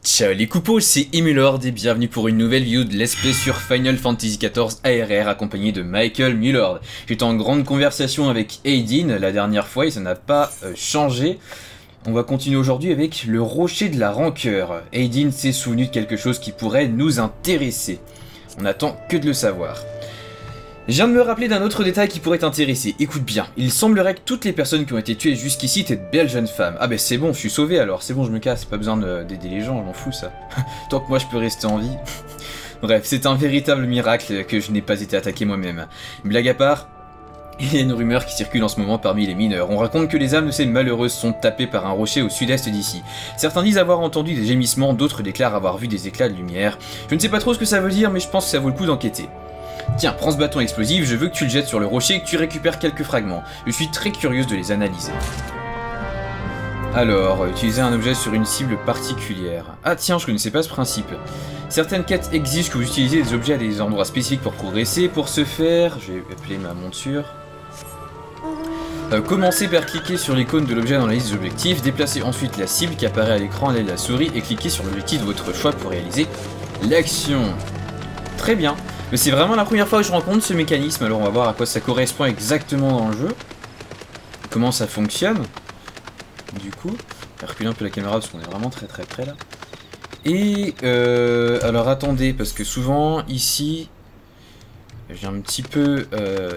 Ciao les coupos, c'est Emulord et bienvenue pour une nouvelle vidéo de Let's Play sur Final Fantasy XIV ARR accompagné de Michael Mulord. J'étais en grande conversation avec Aydin la dernière fois et ça n'a pas changé. On va continuer aujourd'hui avec le rocher de la rancœur. Aydin s'est souvenu de quelque chose qui pourrait nous intéresser. On n'attend que de le savoir. Je viens de me rappeler d'un autre détail qui pourrait t'intéresser. Écoute bien, il semblerait que toutes les personnes qui ont été tuées jusqu'ici étaient de belles jeunes femmes. Ah ben c'est bon, je suis sauvé alors, c'est bon, je me casse, pas besoin d'aider les gens, je m'en fous ça. Tant que moi je peux rester en vie. Bref, c'est un véritable miracle que je n'ai pas été attaqué moi-même. Blague à part, il y a une rumeur qui circule en ce moment parmi les mineurs. On raconte que les âmes de ces malheureuses sont tapées par un rocher au sud-est d'ici. Certains disent avoir entendu des gémissements, d'autres déclarent avoir vu des éclats de lumière. Je ne sais pas trop ce que ça veut dire, mais je pense que ça vaut le coup d'enquêter. Tiens, prends ce bâton explosif, je veux que tu le jettes sur le rocher et que tu récupères quelques fragments. Je suis très curieuse de les analyser. Alors, utiliser un objet sur une cible particulière. Ah tiens, je connaissais pas ce principe. Certaines quêtes exigent que vous utilisez des objets à des endroits spécifiques pour progresser. Pour ce faire, je vais appeler ma monture. Commencez par cliquer sur l'icône de l'objet dans la liste des objectifs, déplacez ensuite la cible qui apparaît à l'écran à l'aide de la souris et cliquez sur l'objectif de votre choix pour réaliser l'action. Très bien. Mais c'est vraiment la première fois que je rencontre ce mécanisme, alors on va voir à quoi ça correspond exactement dans le jeu. Comment ça fonctionne. Du coup, je vais reculer un peu la caméra parce qu'on est vraiment très près là. Et alors attendez, parce que souvent ici, j'ai un petit peu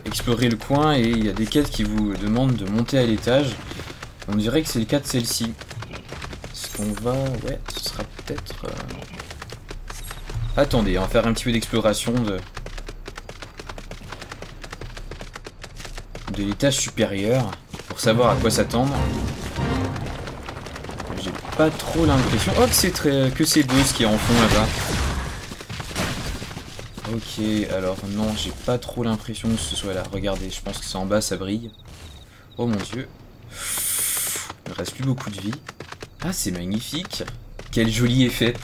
exploré le coin et il y a des quêtes qui vous demandent de monter à l'étage. On dirait que c'est le cas de celle-ci. Est-ce qu'on va... Ouais, ce sera peut-être... Attendez, on va faire un petit peu d'exploration de l'étage supérieur pour savoir à quoi s'attendre. J'ai pas trop l'impression... Oh, que c'est beau ce qui est en fond là-bas. Ok, alors non, j'ai pas trop l'impression que ce soit là. Regardez, je pense que c'est en bas, ça brille. Oh mon dieu. Il me reste plus beaucoup de vie. Ah, c'est magnifique. Quel joli effet.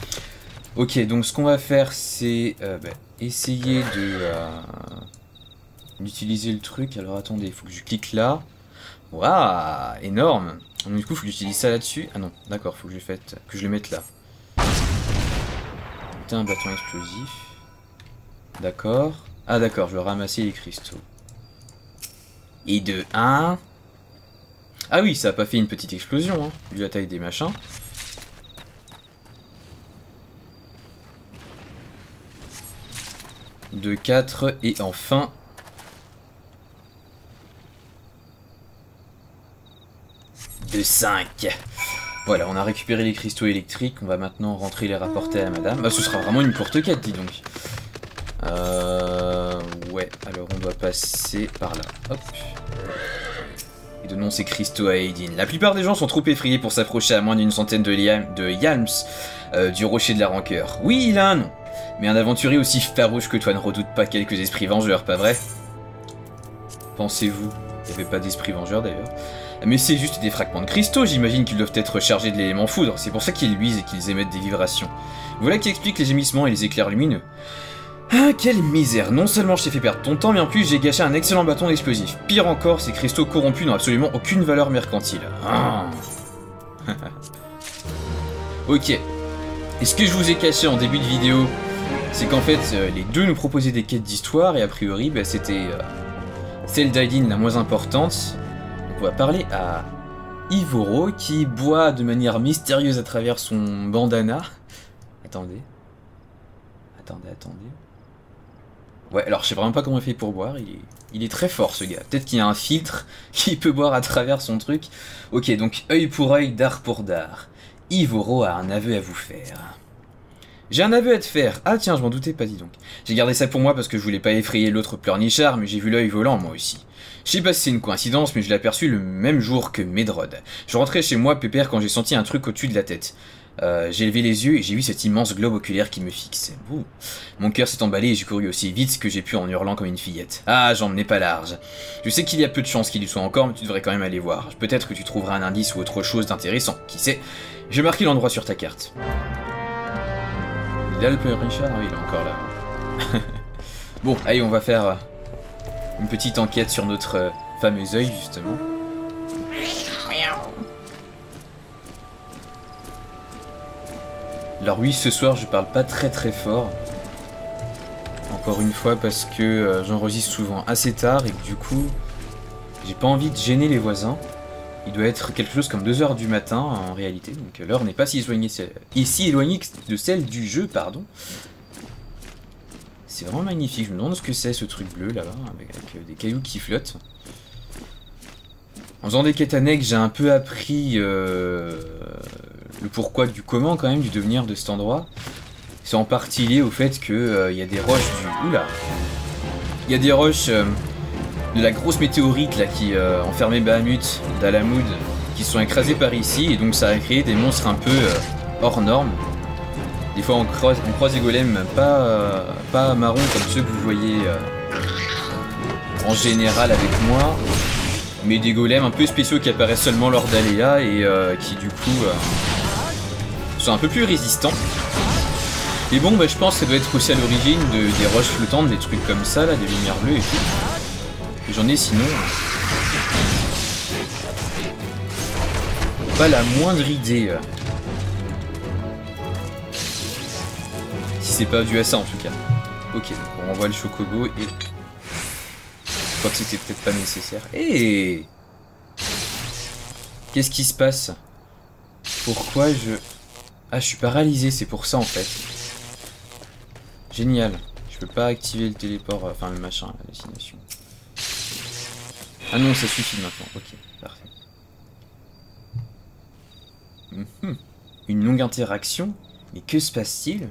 Ok, donc ce qu'on va faire, c'est essayer d'utiliser le truc. Alors attendez, il faut que je clique là. Waouh, énorme. Donc, du coup, il faut que j'utilise ça là-dessus. Ah non, d'accord, il faut que je le mette là. Putain, un bâton explosif. D'accord. Ah d'accord, je vais ramasser les cristaux. Et de 1. Ah oui, ça a pas fait une petite explosion, hein, vu la taille des machins. De 4 et enfin de 5. Voilà, on a récupéré les cristaux électriques. On va maintenant rentrer les rapporter à madame. Bah, ce sera vraiment une courte quête, dis donc. Ouais, alors on doit passer par là. Hop. Et donnons ces cristaux à Aydin. La plupart des gens sont trop effrayés pour s'approcher à moins d'une centaine de yalms du rocher de la rancœur. Oui, il a un nom. Mais un aventurier aussi farouche que toi ne redoute pas quelques esprits vengeurs, pas vrai? Pensez-vous? Il n'y avait pas d'esprit vengeur d'ailleurs. Mais c'est juste des fragments de cristaux, j'imagine qu'ils doivent être chargés de l'élément foudre. C'est pour ça qu'ils luisent et qu'ils émettent des vibrations. Voilà qui explique les gémissements et les éclairs lumineux. Ah, quelle misère! Non seulement je t'ai fait perdre ton temps, mais en plus j'ai gâché un excellent bâton d'explosif. Pire encore, ces cristaux corrompus n'ont absolument aucune valeur mercantile. Ah. Ok. Et ce que je vous ai caché en début de vidéo, c'est qu'en fait, les deux nous proposaient des quêtes d'histoire, et a priori, bah, c'était celle d'Aydin la moins importante. Donc on va parler à Ivoro, qui boit de manière mystérieuse à travers son bandana. Attendez. Ouais, alors je sais vraiment pas comment il fait pour boire, il est très fort ce gars. Peut-être qu'il y a un filtre qui peut boire à travers son truc. Ok, donc œil pour œil, dard pour dard. Ivoro a un aveu à vous faire. J'ai un aveu à te faire. Ah tiens, je m'en doutais pas, dis donc. J'ai gardé ça pour moi parce que je voulais pas effrayer l'autre pleurnichard, mais j'ai vu l'œil volant moi aussi. Je sais pas si c'est une coïncidence, mais je l'ai aperçu le même jour que Medrod. Je rentrais chez moi, pépère, quand j'ai senti un truc au-dessus de la tête. J'ai levé les yeux et j'ai vu cet immense globe oculaire qui me fixe. Ouh. Mon cœur s'est emballé et j'ai couru aussi vite que j'ai pu en hurlant comme une fillette. Ah, j'en menais pas large. Je sais qu'il y a peu de chances qu'il y soit encore, mais tu devrais quand même aller voir. Peut-être que tu trouveras un indice ou autre chose d'intéressant. Qui sait? J'ai marqué l'endroit sur ta carte. Il a le pleurnichard? Ah oui, il est encore là. Bon, allez, on va faire une petite enquête sur notre fameux œil, justement. Alors oui, ce soir je parle pas très fort. Encore une fois parce que j'enregistre souvent assez tard et que du coup j'ai pas envie de gêner les voisins. Il doit être quelque chose comme 2 h du matin en réalité, donc l'heure n'est pas si éloignée de celle du jeu, pardon. C'est vraiment magnifique, je me demande ce que c'est ce truc bleu là-bas, avec des cailloux qui flottent. En faisant des quêtes annexes, j'ai un peu appris le pourquoi du comment quand même du devenir de cet endroit. C'est en partie lié au fait que y a des roches du... Oula. Il y a des roches de la grosse météorite là qui enfermait Bahamut d'Alamud qui sont écrasées par ici et donc ça a créé des monstres un peu hors normes. Des fois on croise des golems pas marrons comme ceux que vous voyez en général avec moi, mais des golems un peu spéciaux qui apparaissent seulement lors d'aléas et qui du coup sont un peu plus résistants. Et bon bah je pense que ça doit être aussi à l'origine des roches flottantes, des trucs comme ça là, des lumières bleues et tout. Et j'en ai sinon pas la moindre idée. Si c'est pas dû à ça en tout cas. Ok, donc on renvoie le chocobo et... Je crois que c'était peut-être pas nécessaire. Et qu'est-ce qui se passe? Pourquoi je... Ah, je suis paralysé, c'est pour ça en fait. Génial. Je peux pas activer le téléport, enfin le machin, la destination. Ah non, ça suffit maintenant. Ok, parfait. Une longue interaction? Mais que se passe-t-il?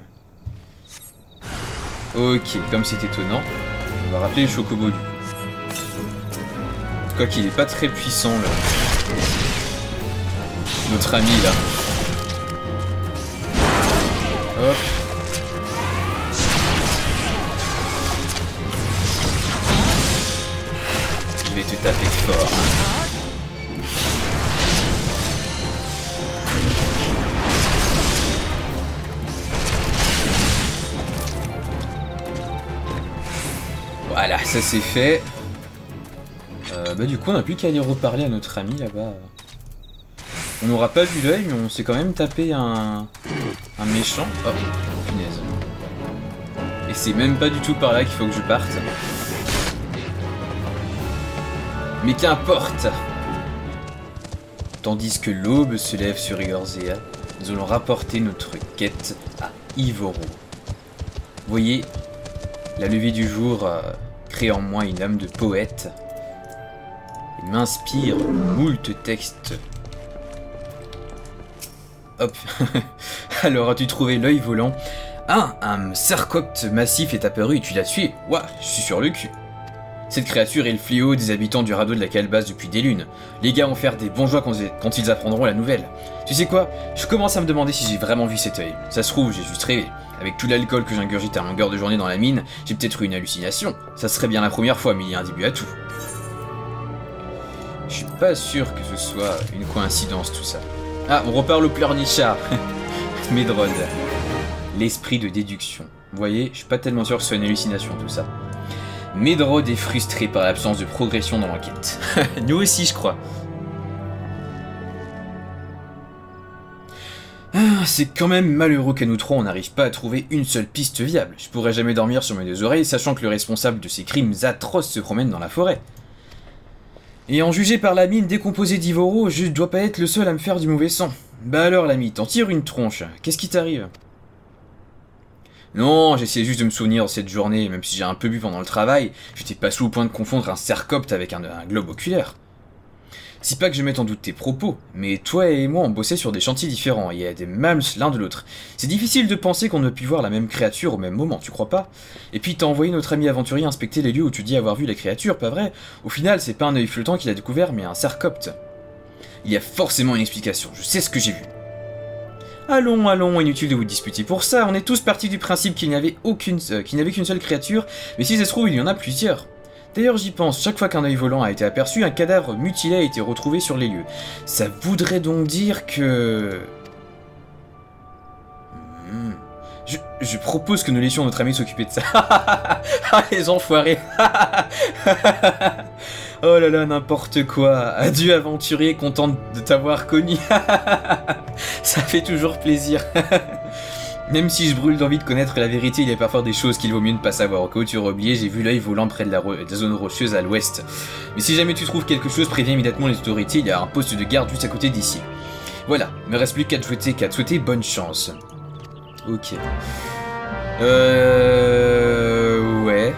Ok, comme c'est étonnant, on va rappeler le chocobo du coup. Quoi qu'il est pas très puissant là. Notre ami là. Hop. Je vais te taper fort. Voilà, ça c'est fait. Bah du coup on n'a plus qu'à aller reparler à notre ami là-bas. On n'aura pas vu l'œil mais on s'est quand même tapé un méchant. Oh, punaise. Et c'est même pas du tout par là qu'il faut que je parte. Mais qu'importe. Tandis que l'aube se lève sur Eorzea, nous allons rapporter notre quête à Ivoro. Vous voyez, la levée du jour crée en moi une âme de poète et m'inspire moult textes. Hop. Alors as-tu trouvé l'œil volant? Ah, un sarcopte massif est apparu et tu l'as tué. Ouah, je suis sur le cul. Cette créature est le fléau des habitants du radeau de la calebasse depuis des lunes. Les gars vont faire des bons joies quand ils apprendront la nouvelle. Tu sais quoi? Je commence à me demander si j'ai vraiment vu cet œil. Ça se trouve, j'ai juste rêvé. Avec tout l'alcool que j'ingurgite à longueur de journée dans la mine, j'ai peut-être eu une hallucination. Ça serait bien la première fois, mais il y a un début à tout. Je suis pas sûr que ce soit une coïncidence tout ça. Ah, on reparle au pleurnichard. Medrod. L'esprit de déduction. Vous voyez, je suis pas tellement sûr que ce soit une hallucination tout ça. Medrod est frustré par l'absence de progression dans l'enquête. Nous aussi, je crois. Ah, c'est quand même malheureux qu'à nous trois, on n'arrive pas à trouver une seule piste viable. Je pourrais jamais dormir sur mes 2 oreilles, sachant que le responsable de ces crimes atroces se promène dans la forêt. Et en juger par la mine décomposée d'Ivoro, je dois pas être le seul à me faire du mauvais sang. Bah alors, l'ami, t'en tires une tronche. Qu'est-ce qui t'arrive? Non, j'essayais juste de me souvenir de cette journée, même si j'ai un peu bu pendant le travail, j'étais pas sous au point de confondre un cercopte avec un globe oculaire. C'est pas que je mette en doute tes propos, mais toi et moi on bossait sur des chantiers différents, et il y a des mâles l'un de l'autre. C'est difficile de penser qu'on ait pu voir la même créature au même moment, tu crois pas? Et puis t'as envoyé notre ami aventurier inspecter les lieux où tu dis avoir vu la créature, pas vrai? Au final, c'est pas un œil flottant qu'il a découvert, mais un cercopte. Il y a forcément une explication, je sais ce que j'ai vu. Allons, allons, inutile de vous disputer pour ça, on est tous partis du principe qu'il n'y avait qu'une seule créature, mais si ça se trouve, il y en a plusieurs. D'ailleurs, j'y pense, chaque fois qu'un œil volant a été aperçu, un cadavre mutilé a été retrouvé sur les lieux. Ça voudrait donc dire que... Je propose que nous laissions notre ami s'occuper de ça. Ah, les enfoirés. Oh là là, n'importe quoi. Adieu aventurier, content de t'avoir connu. Ça fait toujours plaisir. Même si je brûle d'envie de connaître la vérité, il y a parfois des choses qu'il vaut mieux ne pas savoir. Au cas où tu aurais oublié, j'ai vu l'œil volant près de la zone rocheuse à l'ouest. Mais si jamais tu trouves quelque chose, préviens immédiatement les autorités, il y a un poste de garde juste à côté d'ici. Voilà, me reste plus qu'à te souhaiter bonne chance. Ok. Ouais.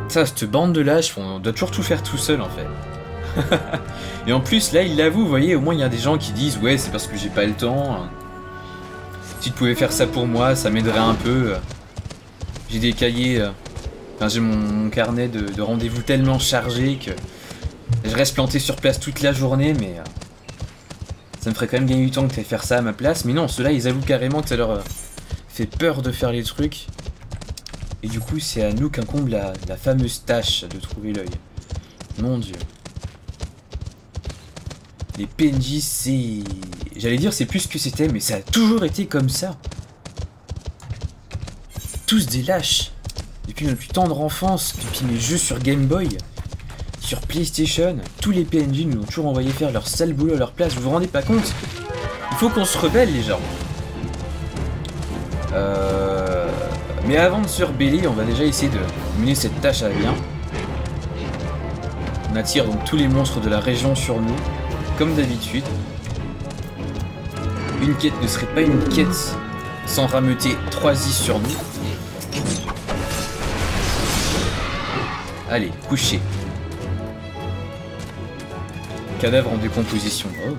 Ça, cette bande de lâches, on doit toujours tout faire tout seul en fait. Et en plus, là, il l'avoue, vous voyez, au moins il y a des gens qui disent ouais, c'est parce que j'ai pas le temps. Si tu pouvais faire ça pour moi, ça m'aiderait un peu. J'ai des cahiers, enfin j'ai mon carnet de rendez-vous tellement chargé que je reste planté sur place toute la journée, mais ça me ferait quand même gagner du temps que tu aies faire ça à ma place. Mais non, ceux-là, ils avouent carrément que ça leur fait peur de faire les trucs. Et du coup, c'est à nous qu'incombe la fameuse tâche de trouver l'œil. Mon Dieu. Les PNJ, c'est... J'allais dire c'est plus ce que c'était, mais ça a toujours été comme ça. Tous des lâches. Depuis notre plus tendre enfance, depuis mes jeux sur Game Boy, sur PlayStation, tous les PNJ nous ont toujours envoyé faire leur sale boulot à leur place, vous vous rendez pas compte? Il faut qu'on se rebelle les gens. Mais avant de se rebeller, on va déjà essayer de mener cette tâche à bien. On attire donc tous les monstres de la région sur nous. Comme d'habitude, une quête ne serait pas une quête sans rameuter 3 is sur nous. Allez, couchez. Cadavre en décomposition. Oh.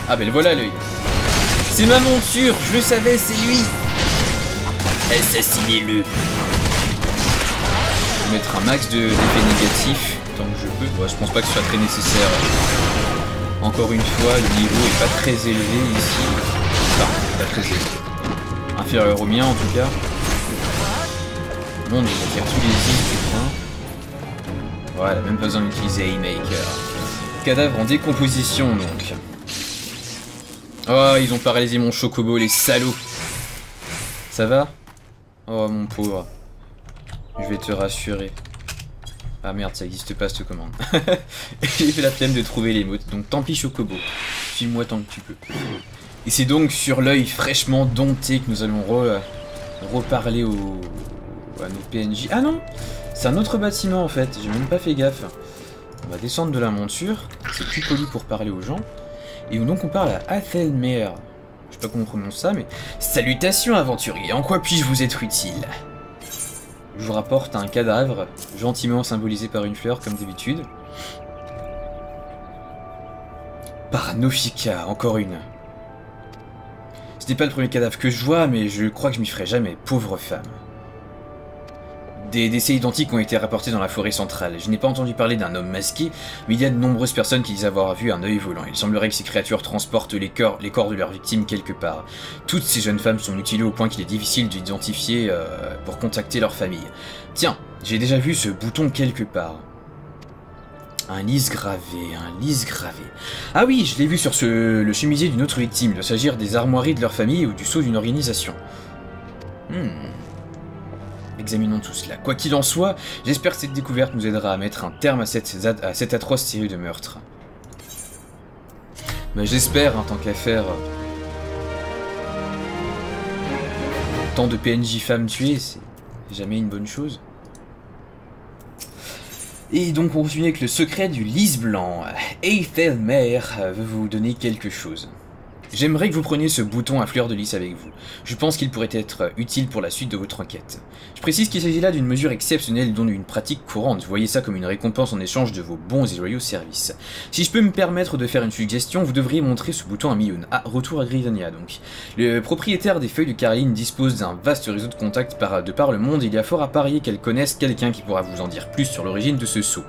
Ah ben voilà l'œil. C'est ma monture, je le savais, c'est lui. Assassinez-le. Je vais mettre un max d'effets négatifs tant que je peux. Bon, je pense pas que ce soit très nécessaire. Encore une fois, le niveau est pas très élevé ici. Enfin, pas très élevé. Inférieur au mien en tout cas. Bon, on va faire tous les îles, putain. Voilà, même pas besoin d'utiliser Haymaker. Cadavre en décomposition donc. Oh, ils ont paralysé mon chocobo, les salauds. Ça va? Oh mon pauvre. Je vais te rassurer. Ah merde, ça n'existe pas cette commande. J'ai fait la flemme de trouver les mots, donc tant pis Chocobo. Suis-moi tant que tu peux. Et c'est donc sur l'œil fraîchement dompté que nous allons reparler à nos PNJ. Ah non, c'est un autre bâtiment en fait, j'ai même pas fait gaffe. On va descendre de la monture, c'est plus poli pour parler aux gens. Et donc on parle à Athelmer. Je sais pas comment on prononce ça, mais... Salutations aventuriers, en quoi puis-je vous être utile? Je vous rapporte un cadavre, gentiment symbolisé par une fleur, comme d'habitude. Par Nofika, encore une. Ce n'est pas le premier cadavre que je vois, mais je crois que je m'y ferai jamais, pauvre femme. Des décès identiques ont été rapportés dans la forêt centrale. Je n'ai pas entendu parler d'un homme masqué, mais il y a de nombreuses personnes qui disent avoir vu un œil volant. Il semblerait que ces créatures transportent les corps de leurs victimes quelque part. Toutes ces jeunes femmes sont mutilées au point qu'il est difficile d'identifier pour contacter leur famille. Tiens, j'ai déjà vu ce bouton quelque part. Un lys gravé, un lys gravé. Ah oui, je l'ai vu sur le chemisier d'une autre victime. Il doit s'agir des armoiries de leur famille ou du sceau d'une organisation. Examinons tout cela. Quoi qu'il en soit, j'espère que cette découverte nous aidera à mettre un terme à cette atroce série de meurtres. Mais j'espère, tant qu'à faire... Tant de PNJ femmes tuées, c'est jamais une bonne chose. Et donc on continue avec le secret du lys blanc. Athelmer veut vous donner quelque chose. J'aimerais que vous preniez ce bouton à fleur de lys avec vous. Je pense qu'il pourrait être utile pour la suite de votre enquête. Je précise qu'il s'agit là d'une mesure exceptionnelle dont une pratique courante. Voyez ça comme une récompense en échange de vos bons et loyaux services. Si je peux me permettre de faire une suggestion, vous devriez montrer ce bouton à Mioun. Ah, retour à Gridania donc. Le propriétaire des feuilles de Caroline dispose d'un vaste réseau de contacts de par le monde et il y a fort à parier qu'elle connaisse quelqu'un qui pourra vous en dire plus sur l'origine de ce sceau.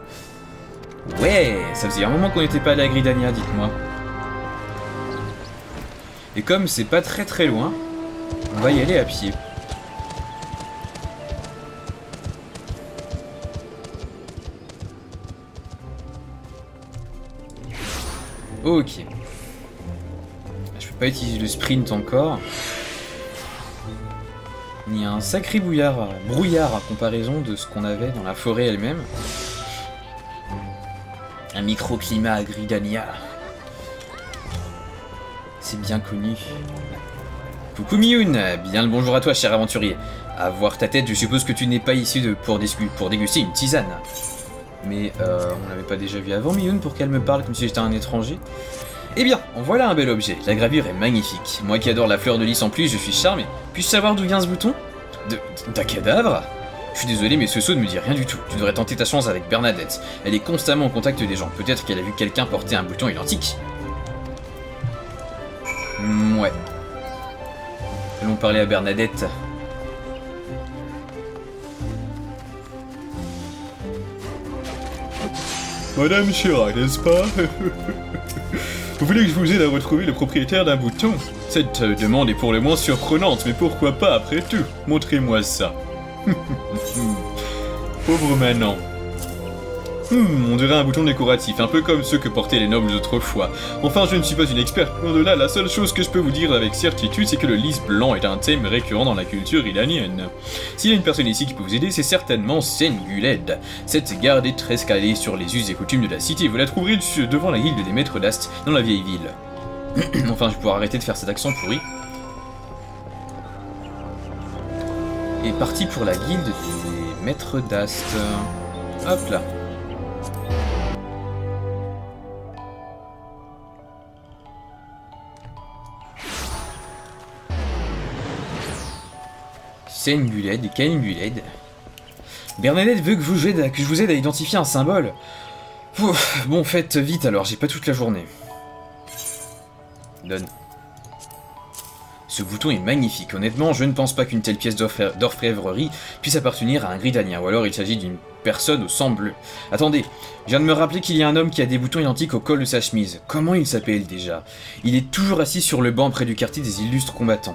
Ouais, ça faisait un moment qu'on n'était pas allé à Gridania, dites-moi. Et comme c'est pas très loin, on va y aller à pied. Ok. Je peux pas utiliser le sprint encore. Il y a un sacré brouillard à comparaison de ce qu'on avait dans la forêt elle-même. Un microclimat à Gridania. C'est bien connu. Coucou Miyun, bien le bonjour à toi cher aventurier. À voir ta tête, je suppose que tu n'es pas ici pour déguster une tisane. Mais on l'avait pas déjà vu avant Miyun pour qu'elle me parle comme si j'étais un étranger. Eh bien, en voilà un bel objet, la gravure est magnifique. Moi qui adore la fleur de lys en plus, je suis charmé. Puis-je savoir d'où vient ce bouton? D'un cadavre? Je suis désolé mais ce saut ne me dit rien du tout. Tu devrais tenter ta chance avec Bernadette. Elle est constamment en contact des gens. Peut-être qu'elle a vu quelqu'un porter un bouton identique. Ouais. Allons parler à Bernadette. Madame Chirac, n'est-ce pas? Vous voulez que je vous aide à retrouver le propriétaire d'un bouton? Cette demande est pour le moins surprenante, mais pourquoi pas après tout? Montrez-moi ça. Pauvre Manon. On dirait un bouton décoratif, un peu comme ceux que portaient les nobles autrefois. Enfin, je ne suis pas une experte. Au-delà, la seule chose que je peux vous dire avec certitude, c'est que le lys blanc est un thème récurrent dans la culture iranienne. S'il y a une personne ici qui peut vous aider, c'est certainement Senguled. Cette garde est très calée sur les us et coutumes de la cité. Vous la trouverez devant la guilde des maîtres d'Ast, dans la vieille ville. Enfin, je vais pouvoir arrêter de faire cet accent pourri. Et parti pour la guilde des maîtres d'Ast. Hop là. Senguled et Kainguled. Bernadette veut que je vous aide à identifier un symbole. Ouf, bon, faites vite alors, j'ai pas toute la journée. Donne. Ce bouton est magnifique. Honnêtement, je ne pense pas qu'une telle pièce d'orfèvrerie puisse appartenir à un gridanien, ou alors il s'agit d'une personne au sang bleu. Attendez, je viens de me rappeler qu'il y a un homme qui a des boutons identiques au col de sa chemise. Comment il s'appelle déjà? Il est toujours assis sur le banc près du quartier des illustres combattants.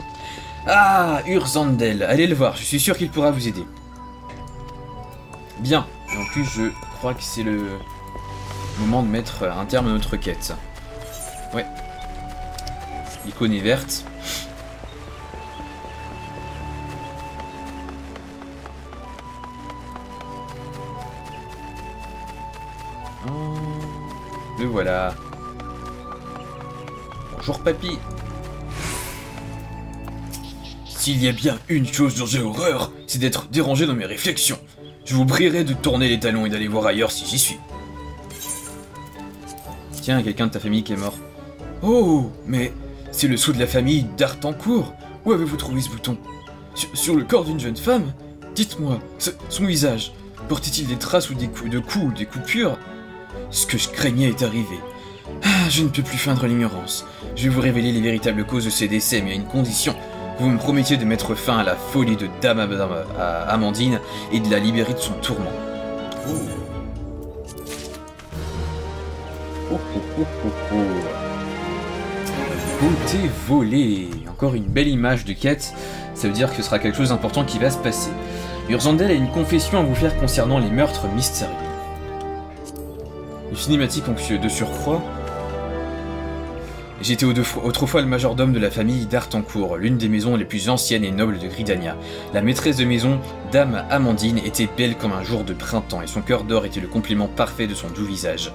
Ah, Urzandel, allez le voir, je suis sûr qu'il pourra vous aider. Bien, et en plus je crois que c'est le moment de mettre un terme à notre quête. Ouais. L'icône est verte. Le voilà. Bonjour papy. S'il y a bien une chose dont j'ai horreur, c'est d'être dérangé dans mes réflexions. Je vous prierai de tourner les talons et d'aller voir ailleurs si j'y suis. Tiens, quelqu'un de ta famille qui est mort. Oh, mais c'est le sceau de la famille d'Artancourt. Où avez-vous trouvé ce bouton? Sur le corps d'une jeune femme? Dites-moi, son visage, portait-il des traces ou des coups ou des coupures? Ce que je craignais est arrivé. Ah, je ne peux plus feindre l'ignorance. Je vais vous révéler les véritables causes de ces décès, mais à une condition. Vous me promettiez de mettre fin à la folie de Dame Amandine et de la libérer de son tourment. Oh. Oh, oh, oh, oh, oh. Beauté volée. Encore une belle image de quête. Ça veut dire que ce sera quelque chose d'important qui va se passer. Urzandel a une confession à vous faire concernant les meurtres mystérieux. Une cinématique de surcroît. J'étais autrefois le majordome de la famille d'Artancourt, l'une des maisons les plus anciennes et nobles de Gridania. La maîtresse de maison, Dame Amandine, était belle comme un jour de printemps et son cœur d'or était le complément parfait de son doux visage.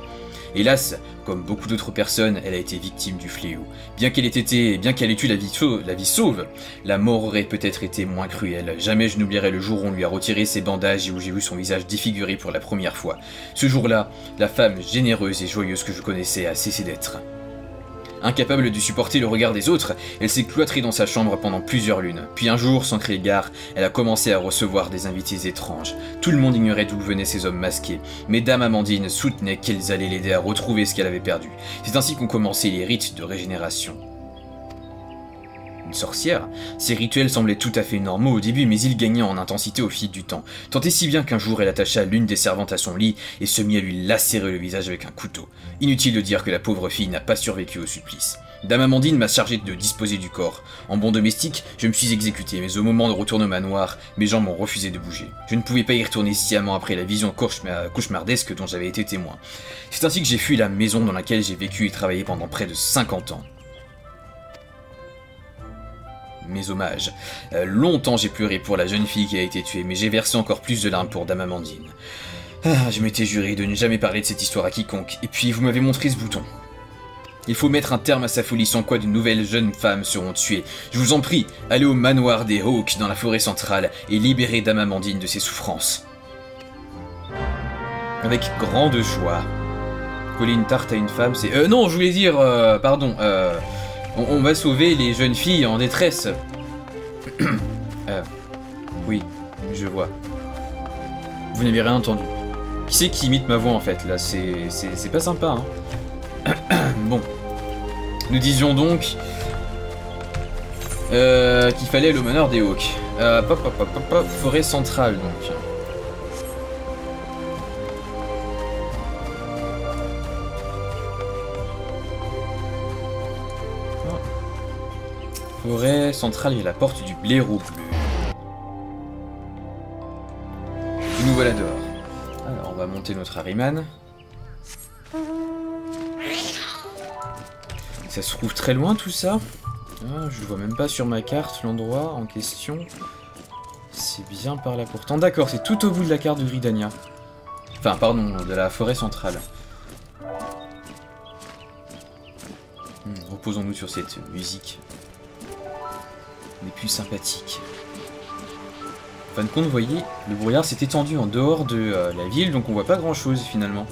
Hélas, comme beaucoup d'autres personnes, elle a été victime du fléau. Bien qu'elle ait eu la vie sauve, la mort aurait peut-être été moins cruelle. Jamais je n'oublierai le jour où on lui a retiré ses bandages et où j'ai vu son visage défiguré pour la première fois. Ce jour-là, la femme généreuse et joyeuse que je connaissais a cessé d'être. Incapable de supporter le regard des autres, elle s'est cloîtrée dans sa chambre pendant plusieurs lunes. Puis un jour, sans crier gare, elle a commencé à recevoir des invités étranges. Tout le monde ignorait d'où venaient ces hommes masqués, mais Dame Amandine soutenait qu'elles allaient l'aider à retrouver ce qu'elle avait perdu. C'est ainsi qu'ont commencé les rites de régénération. Une sorcière? Ces rituels semblaient tout à fait normaux au début, mais ils gagnaient en intensité au fil du temps. Tant et si bien qu'un jour elle attacha l'une des servantes à son lit et se mit à lui lacérer le visage avec un couteau. Inutile de dire que la pauvre fille n'a pas survécu au supplice. Dame Amandine m'a chargé de disposer du corps. En bon domestique, je me suis exécuté, mais au moment de retour au manoir, mes jambes ont refusé de bouger. Je ne pouvais pas y retourner sciemment après la vision cauchemardesque dont j'avais été témoin. C'est ainsi que j'ai fui la maison dans laquelle j'ai vécu et travaillé pendant près de 50 ans. Mes hommages. Longtemps j'ai pleuré pour la jeune fille qui a été tuée, mais j'ai versé encore plus de larmes pour Dame Amandine. Ah, je m'étais juré de ne jamais parler de cette histoire à quiconque, et puis vous m'avez montré ce bouton. Il faut mettre un terme à sa folie, sans quoi de nouvelles jeunes femmes seront tuées. Je vous en prie, allez au manoir des Hawks dans la forêt centrale et libérez Dame Amandine de ses souffrances. Avec grande joie. Coller une tarte à une femme, c'est... non, je voulais dire... pardon, on va sauver les jeunes filles en détresse. Oui, je vois. Vous n'avez rien entendu. Qui c'est qui imite ma voix en fait, là? C'est pas sympa, hein. Bon. Nous disions donc... qu'il fallait aller au manoir des Hawks. Forêt centrale, donc. Forêt centrale, il y a la porte du blaireau bleu. Et nous voilà dehors. Alors, on va monter notre Harriman. Ça se trouve très loin tout ça. Ah, je vois même pas sur ma carte l'endroit en question. C'est bien par là pourtant. D'accord, c'est tout au bout de la carte de Gridania. Enfin, pardon, de la forêt centrale. Reposons-nous sur cette musique. Les plus sympathiques. En fin de compte, vous voyez, le brouillard s'est étendu en dehors de la ville, donc on voit pas grand chose finalement.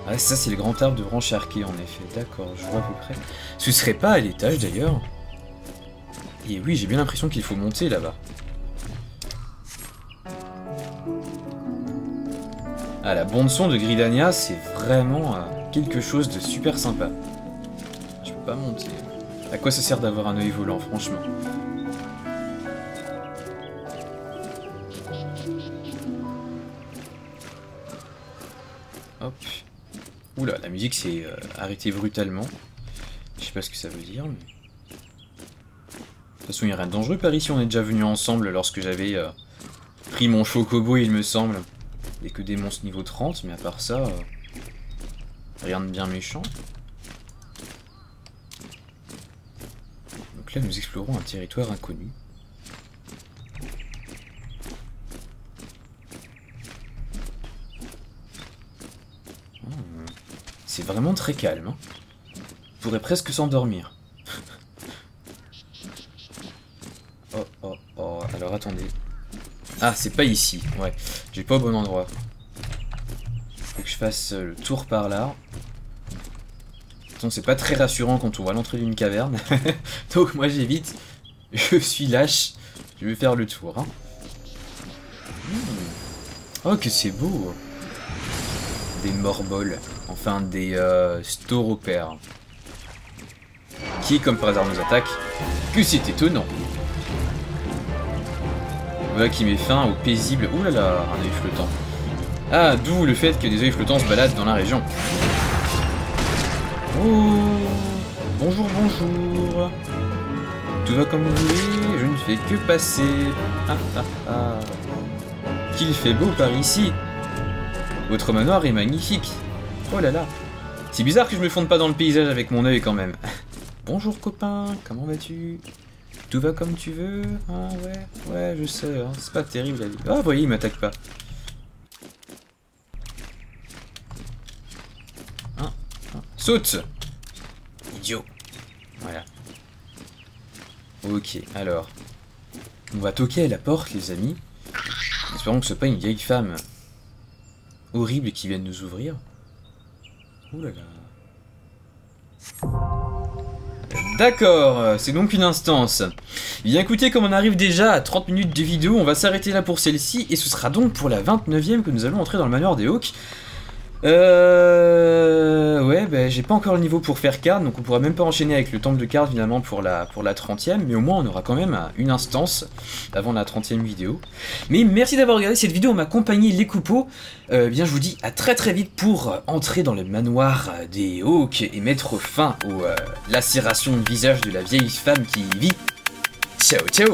Ah, ça c'est le grand arbre de branche arquée en effet, d'accord, je vois à peu près. Ce serait pas à l'étage d'ailleurs. Et oui, j'ai bien l'impression qu'il faut monter là-bas. Ah, la bande-son de Gridania, c'est vraiment quelque chose de super sympa. Je peux pas monter. À quoi ça sert d'avoir un œil volant, franchement? Hop. Oula, la musique s'est arrêtée brutalement. Je sais pas ce que ça veut dire, mais... De toute façon, il n'y a rien de dangereux par ici, on est déjà venus ensemble lorsque j'avais pris mon chocobo, il me semble. Il n'y a que des monstres niveau 30, mais à part ça, rien de bien méchant. Donc là, nous explorons un territoire inconnu. C'est vraiment très calme. Hein. On pourrait presque s'endormir. Oh, alors attendez. Ah, c'est pas ici. Ouais, j'ai pas au bon endroit. Faut que je fasse le tour par là. C'est pas très rassurant quand on voit l'entrée d'une caverne. Donc moi j'évite. Je suis lâche. Je vais faire le tour. Hein. Oh, que c'est beau. Des morbols. Enfin, des stauropères. Qui, comme par hasard, nous attaquent. Que c'est étonnant. Voilà qui met fin au paisible... Ouh là là, un œil flottant. Ah, d'où le fait que des œils flottants se baladent dans la région. Oh, bonjour, bonjour. Tout va comme vous voulez, je ne fais que passer. Qu'il fait beau par ici. Votre manoir est magnifique. Oh là là. C'est bizarre que je me fonde pas dans le paysage avec mon œil quand même. Bonjour copain, comment vas-tu? Tout va comme tu veux? Ah ouais, je sais, hein, c'est pas terrible la vie. Ah, vous voyez, il m'attaque pas. Saute! Idiot. Voilà. Ok, alors. On va toquer à la porte, les amis. Espérons que ce n'est pas une vieille femme horrible qui vienne nous ouvrir. Ouh là là. D'accord, c'est donc une instance. Bien écoutez, comme on arrive déjà à 30 minutes de vidéo, on va s'arrêter là pour celle-ci, et ce sera donc pour la 29e que nous allons entrer dans le manoir des Hawks. Ouais, bah, j'ai pas encore le niveau pour faire card, donc on pourra même pas enchaîner avec le temple de card finalement pour la 30e, mais au moins on aura quand même une instance avant la 30e vidéo. Mais merci d'avoir regardé cette vidéo, on m'a accompagné les coupeaux. Bien je vous dis à très vite pour entrer dans le manoir des Hawks et mettre fin aux lacérations de visage de la vieille femme qui y vit. Ciao ciao.